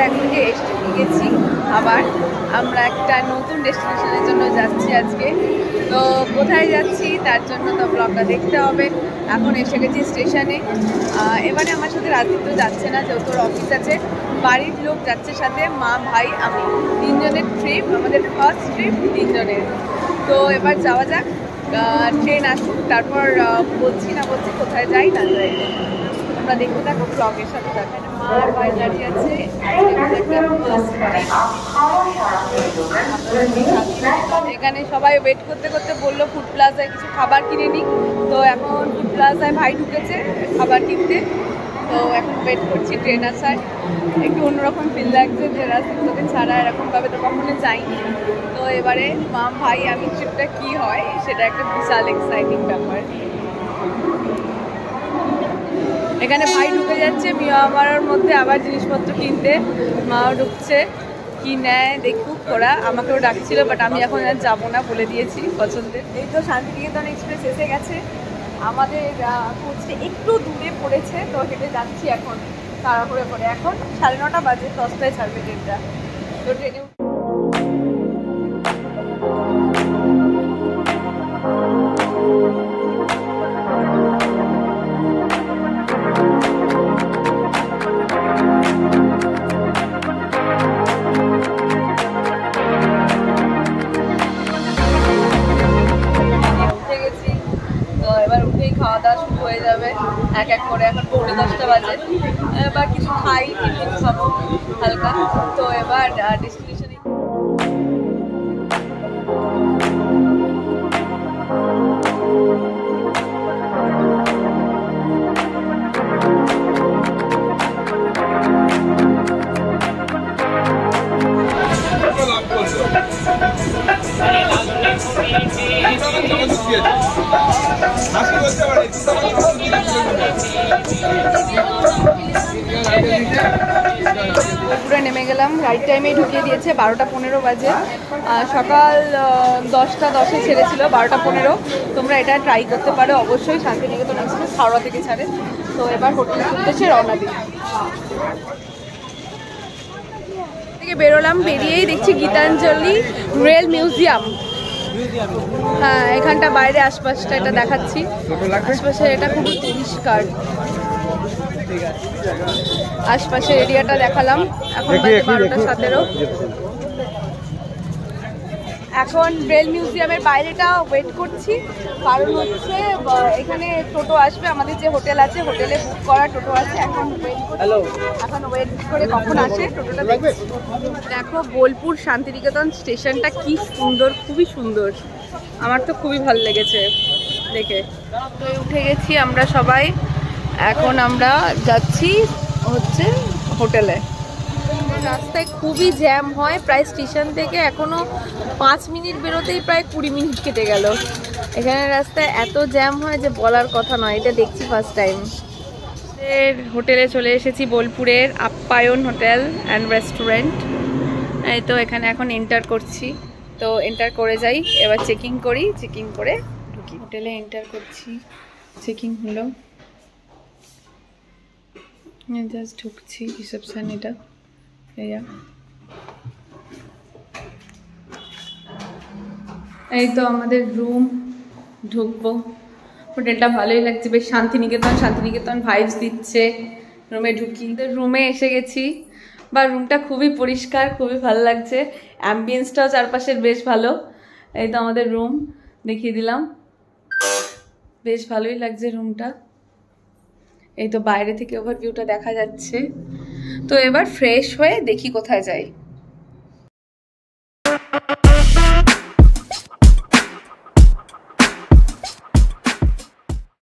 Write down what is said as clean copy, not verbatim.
এখন যে এসে গেছি, আবার আমরা একটা নতুন ডেস্টিনেশনের জন্য যাচ্ছি আজকে। তো কোথায় যাচ্ছি তার জন্য তো ব্লগটা দেখতে হবে। এখন এসে গেছি স্টেশনে। এবারে আমার সাথে রাজদীপ যাচ্ছে না, যেহেতু ওর অফিস আছে। বাড়ির লোক যাচ্ছে সাথে, মা, ভাই, আমি, 3 জনের ট্রিপ, আমাদের ফার্স্ট ট্রিপ 3 জনের। তো এবার যাওয়া যাক, ট্রেন আসুক, তারপর বলছি কোথায় যাই না যাই। আমরা দেখতে থাকো, ব্লগের সাথে থাকো। মা আর ভাই দাঁড়িয়ে আছে। এখানে সবাই ওয়েট করতে করতে বললো ফুড প্লাজায় কিছু খাবার কিনে নিই। তো এখন ফুড প্লাজায় ভাই ঢুকেছে খাবার কিনতে। তো এখন ওয়েট করছি ট্রেন আসার। একটু অন্যরকম ফিল লাগছে যে রাস্তাকে ছাড়া এরকমভাবে তো কখনো যাইনি। তো এবারে মা, ভাই, আমি ট্রিপটা কী হয় সেটা একটা বিশাল এক্সাইটিং ব্যাপার। এখানে ভাই ঢুকে যাচ্ছে মিয়া আমার মধ্যে আবার জিনিসপত্র কিনতে। মাও ঢুকছে, কি নেয় দেখুক ওরা। আমাকেও ডাকছিল, বাট আমি এখন আর যাবো না, বলে দিয়েছি পছন্দের। এই তো শান্তিনিকেতন এক্সপ্রেস এসে গেছে। আমাদের কোচটা একটু দূরে পড়েছে, তো হেঁটে যাচ্ছি এখন তাড়াহুড়ো করে। এখন 9:30 বাজে, 10টায় ছাড়বে ট্রেনটা। তো ট্রেনে খাওয়া দাওয়া শুরু হয়ে যাবে এক এক করে। এখন 9:45 বাজে। এবার কিছু খাই, টিফিন খাবো হালকা। তো এবার ডেস্টিনেশনে পুরো নেমে গেলাম। রাইট টাইমেই ঢুকিয়ে দিয়েছে, 12:15 বাজে। সকাল 10:10 ছেড়েছিল, 12:15। তোমরা এটা ট্রাই করতে পারো অবশ্যই। শান্তিনিকেতন এক্সপ্রেস হাওড়া থেকে ছাড়ে। তো এবার হোটেলের উদ্দেশ্যে রওনা দিই। থেকে বেরোলাম, বেরিয়েই দেখছি গীতাঞ্জলি রেল মিউজিয়াম। হ্যাঁ, এখানটা বাইরে আশপাশটা এটা দেখাচ্ছি। আশপাশে এটা খুবই পরিষ্কার, আশপাশের এরিয়াটা দেখালাম। এখন 12:17। এখন রেল মিউজিয়ামের বাইরেটা ওয়েট করছি, কারণ হচ্ছে এখানে টোটো আসবে। আমাদের যে হোটেল আছে, হোটেলে বুক করা টোটো আছে। এখন ওয়েট করে কখন আসে টোটোটা দেখছি। দেখো বোলপুর শান্তিনিকেতন স্টেশনটা কি সুন্দর, খুবই সুন্দর। আমার তো খুবই ভালো লেগেছে দেখে। তো উঠে গেছি আমরা সবাই। এখন আমরা যাচ্ছি হচ্ছে হোটেলে। রাস্তায় খুবই জ্যাম হয়, প্রায় স্টেশন থেকে এখনো 5 মিনিট বেরোতেই প্রায় 20 মিনিট কেটে গেল। এখানে রাস্তায় এত জ্যাম হয় যে বলার কথা নয়। এটা দেখছি ফার্স্ট টাইম। হোটেলে চলে এসেছি, বোলপুরের আপ্যায়ন হোটেল অ্যান্ড রেস্টুরেন্ট। এই তো এখানে এখন এন্টার করছি। তো এন্টার করে যাই, এবার চেকিং করি, চেকিং করে ঢুকি। হোটেলে এন্টার করছি, চেকিং হলো, জাস্ট ঢুকছি। রিসেপশন এটা। এই তো আমাদের রুম, ঢুকবো। হোটেলটা ভালোই লাগছে, বেশ শান্তিনিকেতন ভাইবস দিচ্ছে। রুমে ঢুকি, রুমে এসে গেছি। বা রুমটা খুবই পরিষ্কার, খুবই ভালো লাগছে। অ্যাম্বিয়েন্সটাও চারপাশের বেশ ভালো। এই তো আমাদের রুম দেখিয়ে দিলাম, বেশ ভালোই লাগছে রুমটা। এই তো বাইরে থেকে ওভারভিউটা দেখা যাচ্ছে। তো এবার ফ্রেশ হয়ে দেখি কোথায় যাই।